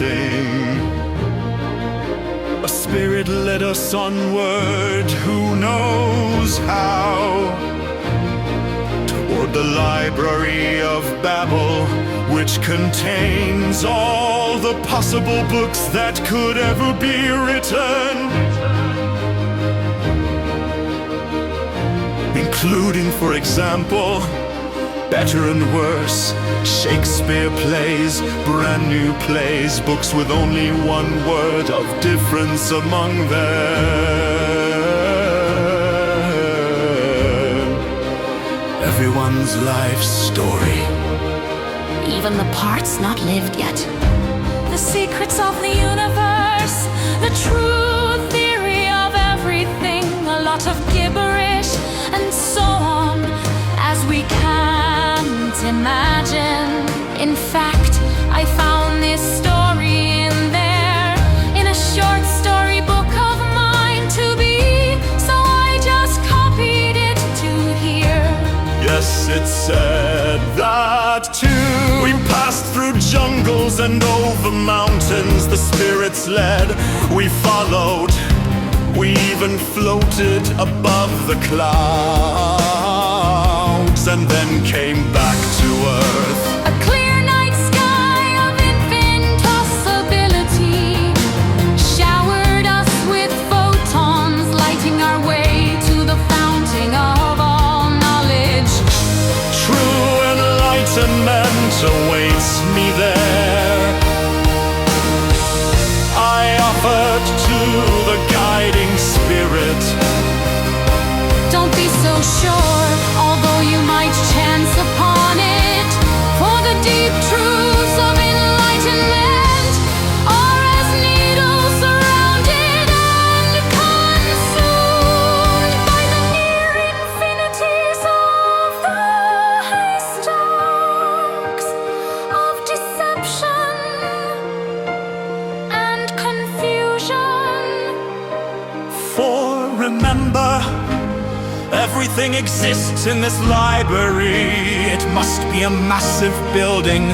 everything. A spirit led us onward, who knows how, toward the Library of Babel, which contains all the possible books that could ever be written, including, for example, better and worse, Shakespeare plays, brand new plays, books with only one word of difference among them. Everyone's life story, even the parts not lived yet. The secrets of the universe, the true theory of everything, a lot of gibberish, and so on, as we can't imagine. In fact, I found this story in there, in a short storybook of mine to be, so I just copied it to here. Yes, it said that too. We passed through jungles and over mountains, the spirits led, we followed. We even floated above the clouds and then came back to earth. A clear night sky of infinite possibility showered us with photons, lighting our way to the fountain of all knowledge. True enlightenment awaits me there. I offered to the guiding spirit. Don't be so sure, although you might chance upon it, for the deep truths of enlightenment are as needles surrounded and consumed by the near infinities of the haystacks of deception and confusion. For remember, everything exists in this library. It must be a massive building,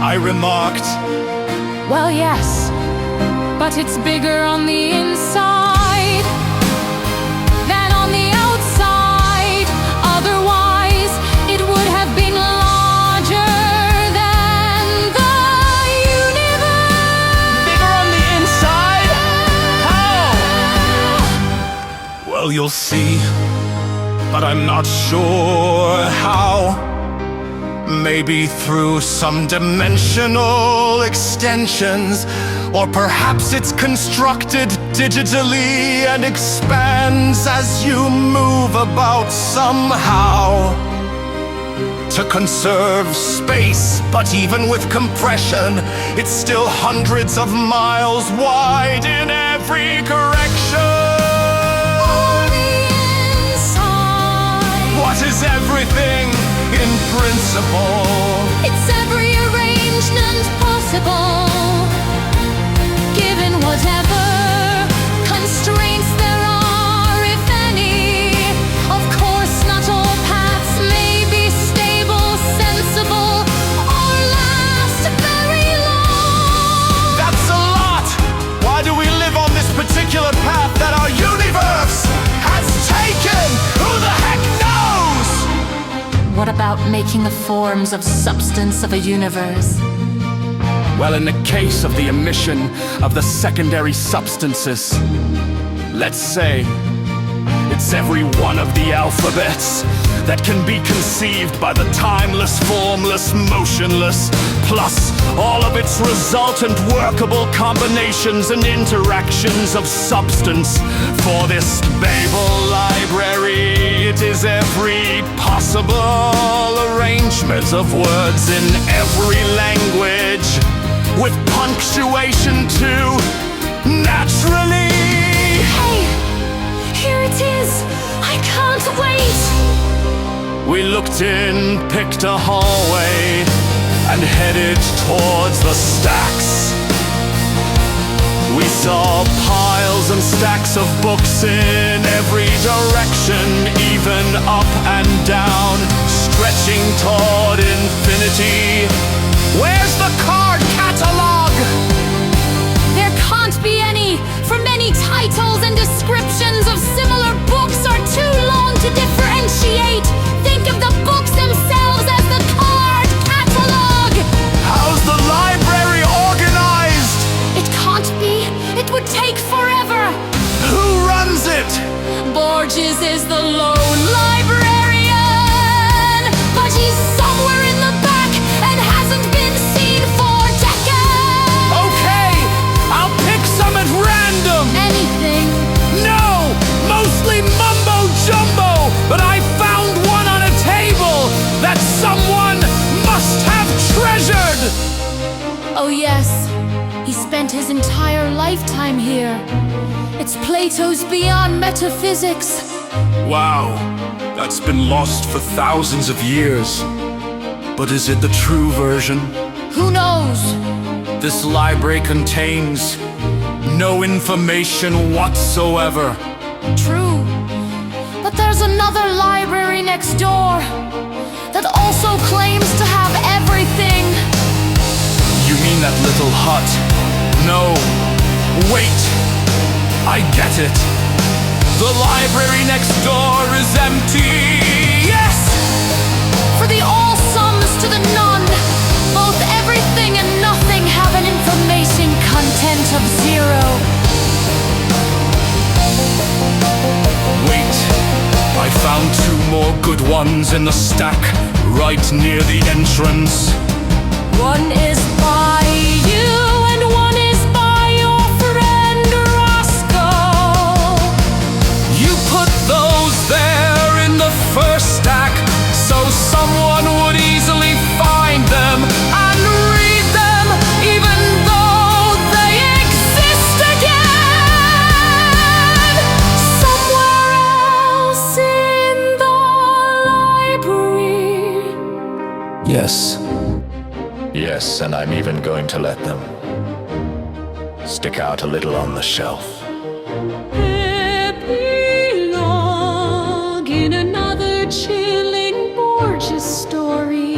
I remarked. Well, yes, but it's bigger on the inside than on the outside. Otherwise, it would have been larger than the universe. Bigger on the inside? How? Well, you'll see, but I'm not sure how. Maybe through some dimensional extensions, or perhaps it's constructed digitally and expands as you move about somehow to conserve space. But even with compression, it's still hundreds of miles wide in every direction. What is everything in principle? It's every arrangement possible, given whatever constraints there are, if any. Of course, not all paths may be stable, sensible, or last very long. That's a lot! Why do we live on this particular path that our universe has taken? Who the heck knows? What about making the forms of substance of a universe? Well, in the case of the emission of the secondary substances, let's say it's every one of the alphabets that can be conceived by the timeless, formless, motionless, plus all of its resultant workable combinations and interactions of substance. For this Babel library, it is every possible arrangement of words in every language, with punctuation too, naturally. Hey, here it is! I can't wait! We looked in, picked a hallway, and headed towards the stacks. We saw piles and stacks of books in every direction, even up and down, stretching toward infinity. Where's the card catalog? There can't be any, for many titles and descriptions of similar books are too long to differentiate. Think of the books themselves as the card catalog. How's the library organized? It can't be. It would take forever. Who runs it? Borges is the lone librarian, but he's somewhere in the back and hasn't been seen for decades. Okay, I'll pick some at random. Anything. No, mostly mumbo jumbo, but I found one on a table that someone must have treasured. Oh yes, he spent his entire lifetime here. It's Plato's Beyond Metaphysics. Wow, that's been lost for thousands of years. But is it the true version? Who knows? This library contains no information whatsoever. True. But there's another library next door that also claims to have everything. You mean that little hut? No, wait, I get it. The library next door is empty. Yes! For the all sums to the none, both everything and nothing have an information content of 0. Wait, I found 2 more good ones in the stack right near the entrance. One is by you and one is by your friend Roscoe. You put those there in the first stack so someone would easily find them and read them, even though they exist again Somewhere else in the library. Yes. Yes, and I'm even going to let them stick out a little on the shelf. Epilogue in another chilling Borges story.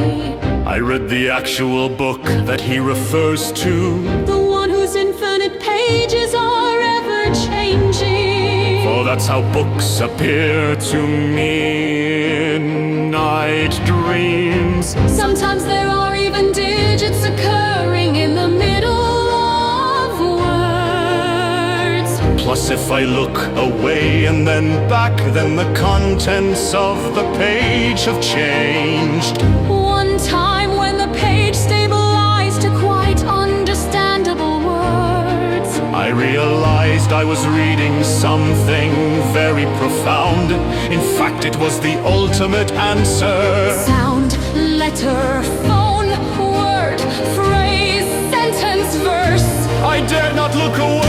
I read the actual book that he refers to, The one whose infinite pages are ever changing. for that's how books appear to me in night dreams. Sometimes there are even digits occurring in the middle of words. Plus, if I look away and then back, then the contents of the page have changed. One time when the page stabilized to quite understandable words. I realized I was reading something very profound. In fact, it was the ultimate answer. Sound, letter, phone, word, phrase, sentence, verse. I dared not look away.